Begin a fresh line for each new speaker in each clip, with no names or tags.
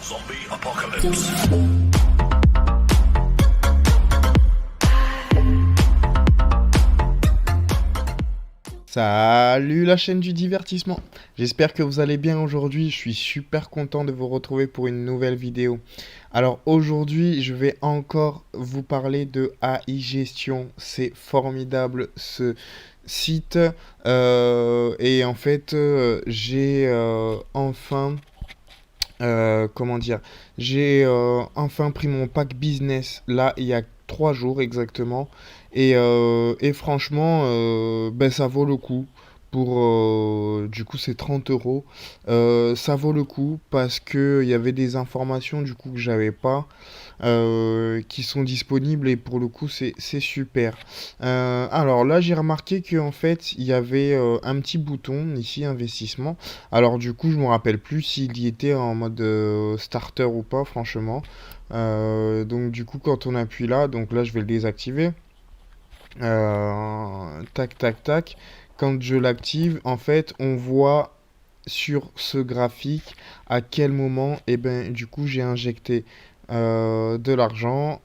Zombie Apocalypse.
Salut la chaîne du divertissement. J'espère que vous allez bien aujourd'hui. Je suis super content de vous retrouver pour une nouvelle vidéo. Alors aujourd'hui, je vais encore vous parler de AI Gestion. C'est formidable ce site. Et en fait, j'ai enfin... comment dire, j'ai enfin pris mon pack business là il y a 3 jours exactement et franchement ben, ça vaut le coup pour du coup c'est 30 euros. Ça vaut le coup parce que il y avait des informations du coup que j'avais pas qui sont disponibles et pour le coup c'est super. Alors là j'ai remarqué qu'en fait il y avait un petit bouton ici investissement. Alors du coup je me rappelle plus s'il y était en mode starter ou pas franchement. Donc du coup quand on appuie là, donc là je vais le désactiver. Tac tac tac. Quand je l'active en fait on voit sur ce graphique à quel moment et ben du coup j'ai injecté de l'argent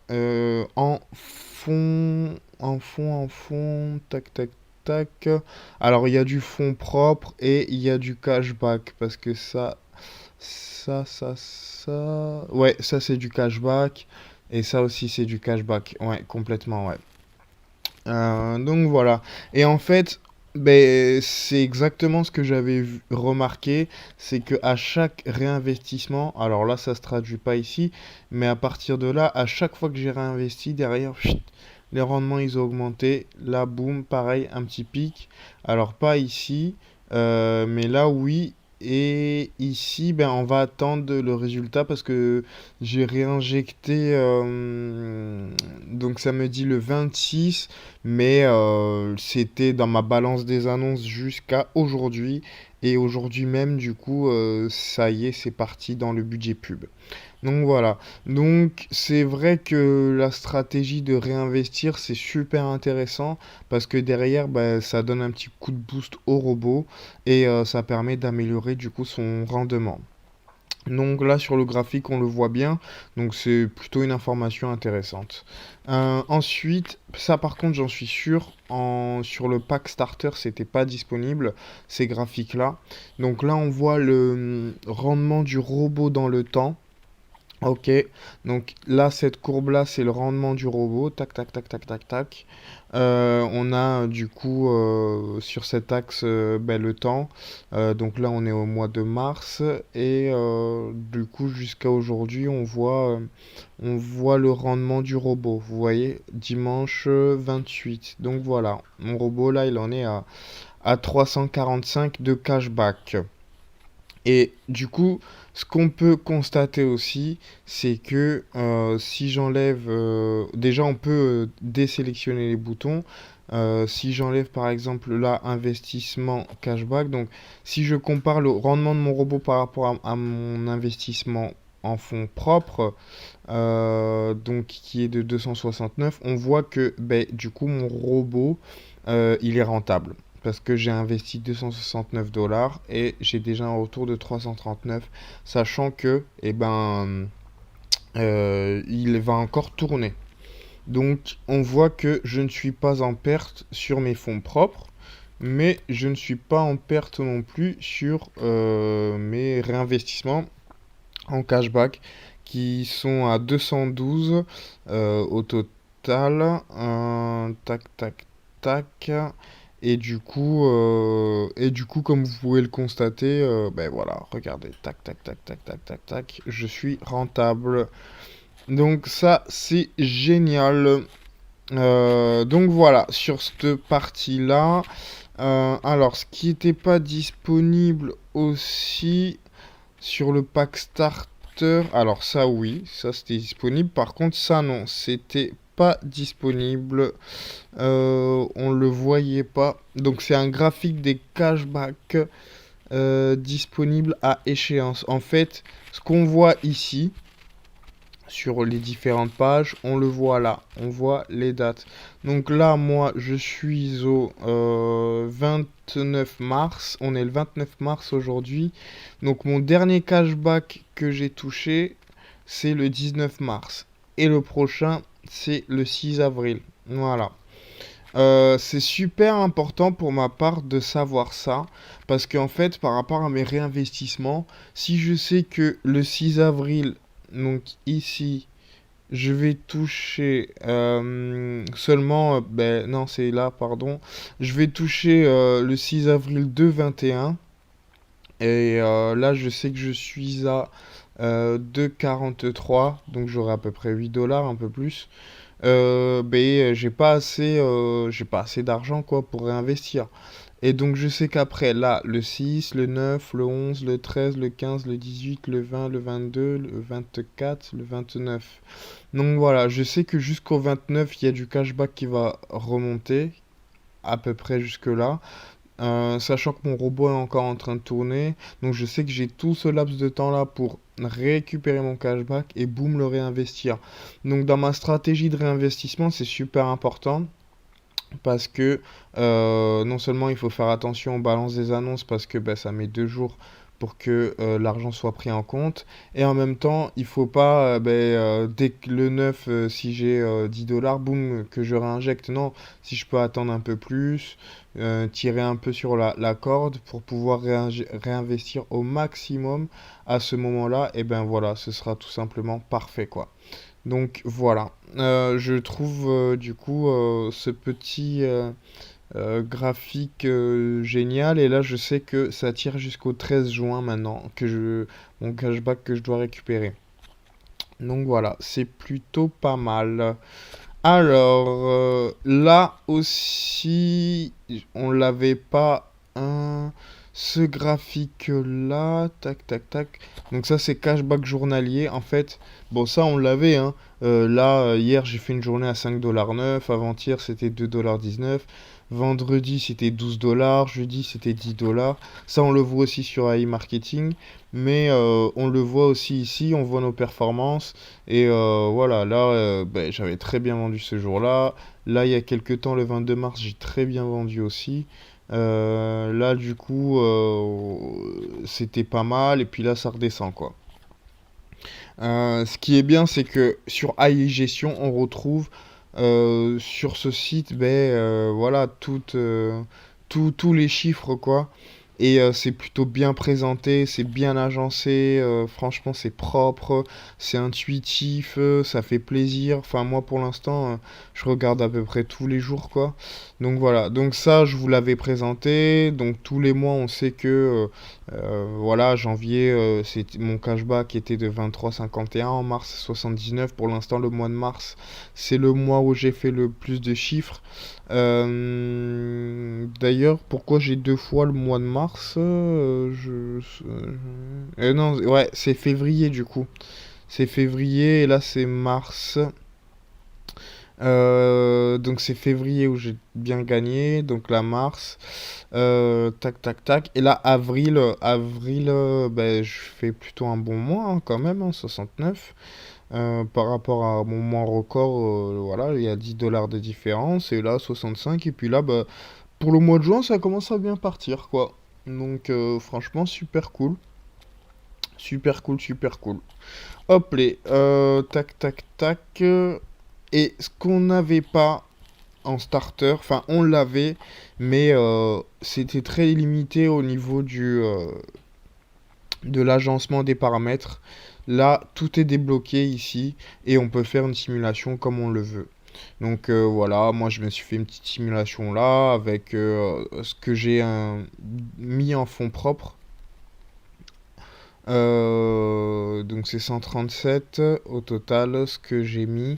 en fond, tac tac tac. Alors il y a du fonds propre et il y a du cashback parce que ça, ouais, ça c'est du cashback et ça aussi c'est du cashback, ouais, complètement, ouais. Donc voilà. Et en fait, ben, c'est exactement ce que j'avais remarqué, c'est que à chaque réinvestissement, alors là ça se traduit pas ici, mais à partir de là, à chaque fois que j'ai réinvesti, derrière, chut, les rendements ils ont augmenté. Là, boum, pareil, un petit pic. Alors pas ici, mais là oui. Et ici, ben, on va attendre le résultat parce que j'ai réinjecté, donc ça me dit le 26, mais c'était dans ma balance des annonces jusqu'à aujourd'hui. Et aujourd'hui même, du coup, ça y est, c'est parti dans le budget pub. Donc voilà. Donc c'est vrai que la stratégie de réinvestir, c'est super intéressant parce que derrière, bah, ça donne un petit coup de boost au robot et ça permet d'améliorer du coup son rendement. Donc là sur le graphique on le voit bien, donc c'est plutôt une information intéressante. Ensuite, ça par contre j'en suis sûr, sur le pack starter c'était pas disponible, ces graphiques là. Donc là on voit le rendement du robot dans le temps. Ok, donc là, cette courbe-là, c'est le rendement du robot. Tac, tac, tac, tac, tac, tac. On a du coup sur cet axe ben, le temps. Donc là, on est au mois de mars. Et du coup, jusqu'à aujourd'hui, on voit le rendement du robot. Vous voyez, dimanche 28. Donc voilà, mon robot là, il en est à 345 de cashback. Et du coup, ce qu'on peut constater aussi, c'est que si j'enlève... déjà, on peut désélectionner les boutons. Si j'enlève par exemple là, investissement cashback, donc si je compare le rendement de mon robot par rapport à mon investissement en fonds propres, donc qui est de 269, on voit que ben, du coup mon robot, il est rentable parce que j'ai investi 269 dollars et j'ai déjà un retour de 339, sachant que eh ben, il va encore tourner. Donc on voit que je ne suis pas en perte sur mes fonds propres, mais je ne suis pas en perte non plus sur mes réinvestissements en cashback qui sont à 212 au total. Tac, tac, tac. Et du coup, comme vous pouvez le constater, ben voilà, regardez, tac, tac, tac, tac, tac, tac, tac, je suis rentable. Donc ça, c'est génial. Donc voilà, sur cette partie-là. Alors, ce qui n'était pas disponible aussi sur le pack starter, alors ça oui, ça c'était disponible. Par contre, ça non, c'était pas disponible. On le voyait pas. Donc c'est un graphique des cashbacks disponibles à échéance. En fait, ce qu'on voit ici, sur les différentes pages, on le voit là, on voit les dates. Donc là, moi, je suis au 29 mars, on est le 29 mars aujourd'hui. Donc mon dernier cashback que j'ai touché, c'est le 19 mars. Et le prochain, c'est le 6 avril. Voilà. C'est super important pour ma part de savoir ça, parce qu'en fait, par rapport à mes réinvestissements, si je sais que le 6 avril, donc ici, je vais toucher seulement, ben non, c'est là, pardon, je vais toucher le 6 avril 2,21, et là, je sais que je suis à 2,43, donc j'aurai à peu près 8 dollars, un peu plus. Ben, j'ai pas assez d'argent quoi pour réinvestir. Et donc je sais qu'après, là, le 6 le 9 le 11 le 13 le 15 le 18 le 20 le 22 le 24 le 29. Donc voilà, je sais que jusqu'au 29 il y a du cashback qui va remonter, à peu près jusque-là. Sachant que mon robot est encore en train de tourner, donc je sais que j'ai tout ce laps de temps-là pour récupérer mon cashback et boum, le réinvestir. Donc dans ma stratégie de réinvestissement, c'est super important parce que non seulement il faut faire attention aux balances des annonces parce que bah, ça met 2 jours pour que l'argent soit pris en compte, et en même temps il faut pas dès que le 9 si j'ai 10 dollars boum que je réinjecte. Non, si je peux attendre un peu plus, tirer un peu sur la corde pour pouvoir réinvestir au maximum à ce moment-là, et ben voilà, ce sera tout simplement parfait quoi. Donc voilà. Je trouve du coup ce petit graphique génial, et là je sais que ça tire jusqu'au 13 juin maintenant que mon cashback que je dois récupérer. Donc voilà, c'est plutôt pas mal. Alors là aussi, on l'avait pas hein, ce graphique là, tac tac tac. Donc ça c'est cashback journalier en fait. Bon ça on l'avait hein. Là hier j'ai fait une journée à 5,9 $, avant-hier c'était 2,19 $, vendredi c'était 12 dollars, jeudi c'était 10 dollars. Ça on le voit aussi sur AI Marketing, mais on le voit aussi ici, on voit nos performances. Et voilà, là, ben, j'avais très bien vendu ce jour-là. Là, il y a quelques temps, le 22 mars, j'ai très bien vendu aussi. Là, du coup, c'était pas mal. Et puis là, ça redescend, quoi. Ce qui est bien, c'est que sur AI Gestion, on retrouve sur ce site, ben, voilà, tous les chiffres, quoi. Et c'est plutôt bien présenté, c'est bien agencé, franchement c'est propre, c'est intuitif, ça fait plaisir. Enfin moi pour l'instant, je regarde à peu près tous les jours quoi. Donc voilà, donc ça je vous l'avais présenté. Donc tous les mois on sait que voilà, janvier c'est mon cashback était de 23,51, en mars 79. Pour l'instant le mois de mars c'est le mois où j'ai fait le plus de chiffres. D'ailleurs, pourquoi j'ai 2 fois le mois de mars non, ouais, c'est février du coup. C'est février et là c'est mars. Donc c'est février où j'ai bien gagné. Donc là mars. Tac tac tac. Et là avril, ben, je fais plutôt un bon mois hein, quand même, hein, 69. Par rapport à mon mois record, voilà, il y a 10 dollars de différence, et là 65, et puis là, bah, pour le mois de juin, ça commence à bien partir, quoi. Donc, franchement, super cool. Super cool, super cool. Hop, les, tac, tac, tac. Et ce qu'on n'avait pas en starter, enfin, on l'avait, mais c'était très limité au niveau de l'agencement des paramètres. Là, tout est débloqué ici et on peut faire une simulation comme on le veut. Donc voilà, moi je me suis fait une petite simulation là avec ce que j'ai mis en fonds propres. Donc c'est 137 au total ce que j'ai mis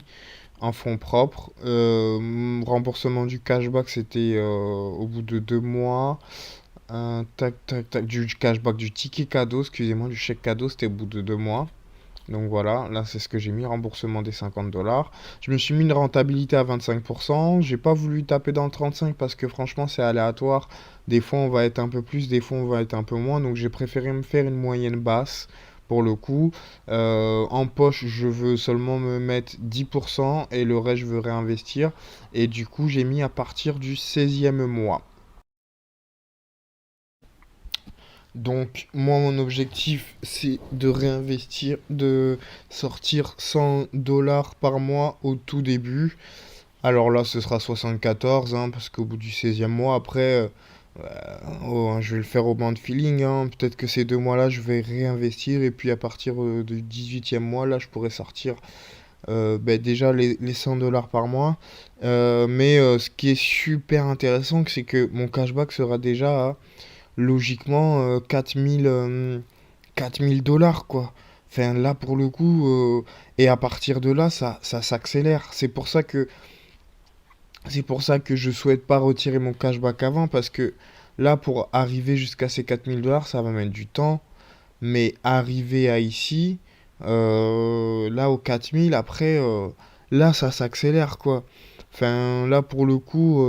en fonds propres. Remboursement du cashback c'était au bout de 2 mois. Tac, tac, tac, du cashback, du ticket cadeau, excusez-moi, du chèque cadeau, c'était au bout de 2 mois. Donc voilà, là c'est ce que j'ai mis, remboursement des 50 dollars. Je me suis mis une rentabilité à 25%. J'ai pas voulu taper dans le 35 parce que franchement c'est aléatoire. Des fois on va être un peu plus, des fois on va être un peu moins. Donc j'ai préféré me faire une moyenne basse pour le coup. En poche, je veux seulement me mettre 10% et le reste, je veux réinvestir. Et du coup, j'ai mis à partir du 16e mois. Donc, moi, mon objectif, c'est de réinvestir, de sortir 100 dollars par mois au tout début. Alors là, ce sera 74, hein, parce qu'au bout du 16e mois, après, je vais le faire au banc de feeling, hein. Peut-être que ces 2 mois-là, je vais réinvestir, et puis à partir du 18e mois, là, je pourrais sortir déjà les 100 dollars par mois. Mais ce qui est super intéressant, c'est que mon cashback sera déjà à, logiquement, 4000 dollars, quoi. Enfin, là, pour le coup, et à partir de là, ça s'accélère. C'est pour ça que je souhaite pas retirer mon cashback avant, parce que là, pour arriver jusqu'à ces 4000 dollars, ça va mettre du temps. Mais arriver à ici, là, aux 4000, après, là, ça s'accélère, quoi. Enfin, là, pour le coup,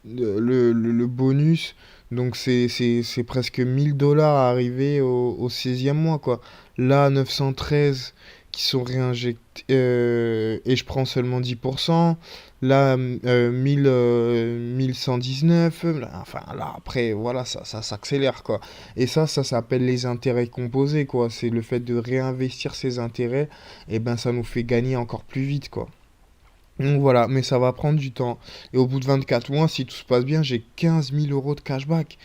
le bonus, donc c'est presque 1000 dollars arrivé au 16e mois, quoi. Là, 913 qui sont réinjectés, et je prends seulement 10%. Là, 1119, là, enfin là, après, voilà, ça s'accélère, quoi. Et ça s'appelle les intérêts composés, quoi. C'est le fait de réinvestir ces intérêts, et ben ça nous fait gagner encore plus vite, quoi. Donc voilà, mais ça va prendre du temps. Et au bout de 24 mois, si tout se passe bien, j'ai 15 000 euros de cashback.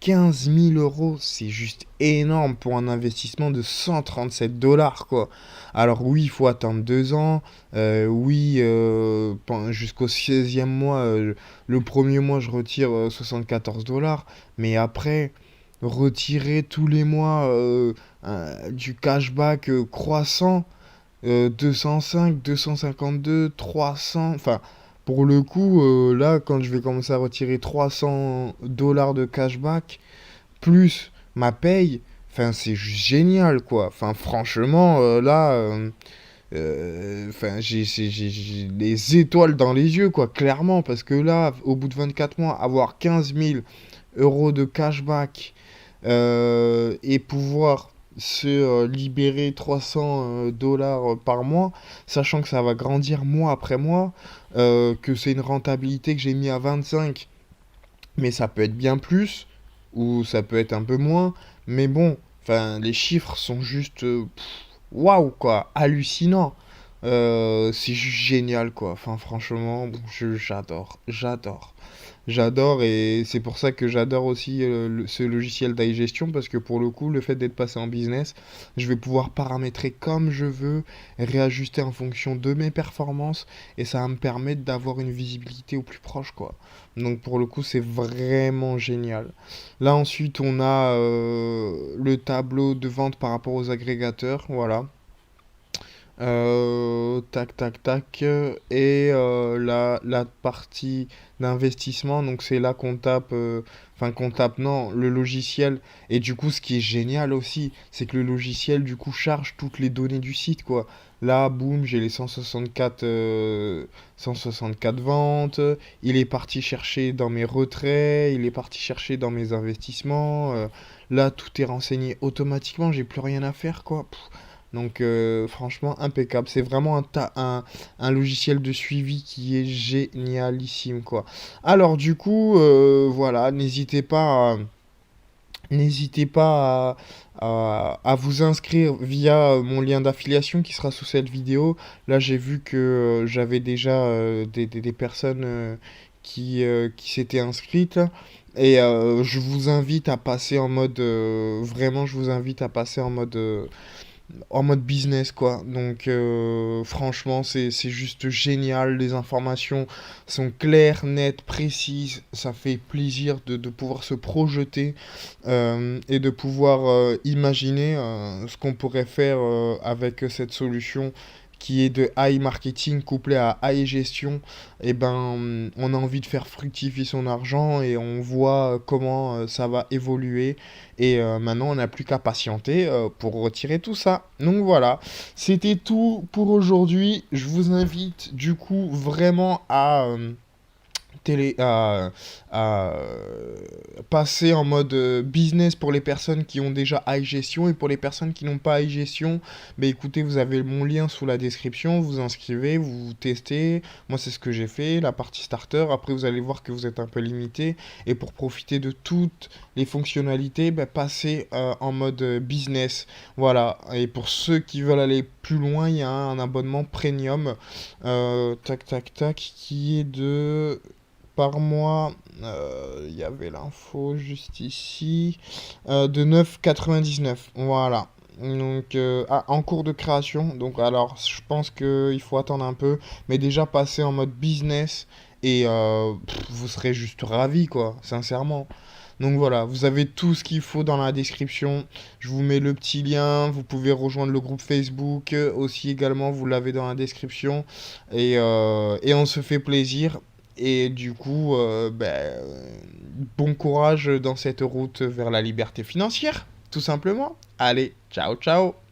15 000 euros, c'est juste énorme pour un investissement de 137 dollars, quoi. Alors oui, il faut attendre 2 ans. Oui, jusqu'au 16e mois, le premier mois, je retire 74 dollars. Mais après, retirer tous les mois du cashback croissant, 205, 252, 300. Enfin, pour le coup, là, quand je vais commencer à retirer 300 dollars de cashback, plus ma paye, enfin, c'est juste génial, quoi. Enfin, franchement, là, enfin, j'ai les étoiles dans les yeux, quoi, clairement. Parce que là, au bout de 24 mois, avoir 15 000 euros de cashback et pouvoir se libérer 300 dollars par mois, sachant que ça va grandir mois après mois, que c'est une rentabilité que j'ai mis à 25, mais ça peut être bien plus, ou ça peut être un peu moins, mais bon, enfin, les chiffres sont juste waouh, quoi, hallucinants. C'est juste génial, quoi. Enfin, franchement, bon, j'adore, j'adore. J'adore, et c'est pour ça que j'adore aussi ce logiciel d'iGestion, parce que pour le coup, le fait d'être passé en business, je vais pouvoir paramétrer comme je veux, réajuster en fonction de mes performances, et ça va me permettre d'avoir une visibilité au plus proche, quoi. Donc pour le coup, c'est vraiment génial. Là ensuite, on a le tableau de vente par rapport aux agrégateurs, voilà. Tac, tac, tac. Et la partie d'investissement, donc c'est là qu'on tape, enfin qu'on tape, non, le logiciel. Et du coup, ce qui est génial aussi, c'est que le logiciel, du coup, charge toutes les données du site, quoi. Là, boum, j'ai les 164 ventes. Il est parti chercher dans mes retraits, il est parti chercher dans mes investissements. Là, tout est renseigné automatiquement, j'ai plus rien à faire, quoi. Donc franchement impeccable. C'est vraiment un logiciel de suivi qui est génialissime, quoi. Alors du coup, voilà, n'hésitez pas à vous inscrire via mon lien d'affiliation qui sera sous cette vidéo. Là, j'ai vu que j'avais déjà des personnes qui s'étaient inscrites. Et je vous invite à passer en mode... vraiment, je vous invite à passer en mode business, quoi. Donc franchement, c'est juste génial. Les informations sont claires, nettes, précises. Ça fait plaisir de pouvoir se projeter et de pouvoir imaginer ce qu'on pourrait faire avec cette solution qui est de high marketing couplé à high gestion. Et ben on a envie de faire fructifier son argent, et on voit comment ça va évoluer. Et maintenant, on n'a plus qu'à patienter pour retirer tout ça. Donc voilà, c'était tout pour aujourd'hui. Je vous invite du coup vraiment à télé, à passer en mode business pour les personnes qui ont déjà iGestion et pour les personnes qui n'ont pas iGestion, bah écoutez, vous avez mon lien sous la description, vous inscrivez, vous testez. Moi, c'est ce que j'ai fait, la partie starter. Après, vous allez voir que vous êtes un peu limité. Et pour profiter de toutes les fonctionnalités, bah, passez en mode business. Voilà. Et pour ceux qui veulent aller plus loin, il y a un abonnement premium, tac, tac, tac, qui est de par mois, il y avait l'info juste ici, de 9,99. Voilà. Donc, en cours de création. Donc, alors, je pense qu'il faut attendre un peu. Mais déjà, passer en mode business. Et vous serez juste ravis, quoi. Sincèrement. Donc voilà, vous avez tout ce qu'il faut dans la description. Je vous mets le petit lien. Vous pouvez rejoindre le groupe Facebook aussi également. Vous l'avez dans la description. Et on se fait plaisir. Et du coup, bon courage dans cette route vers la liberté financière, tout simplement. Allez, ciao, ciao!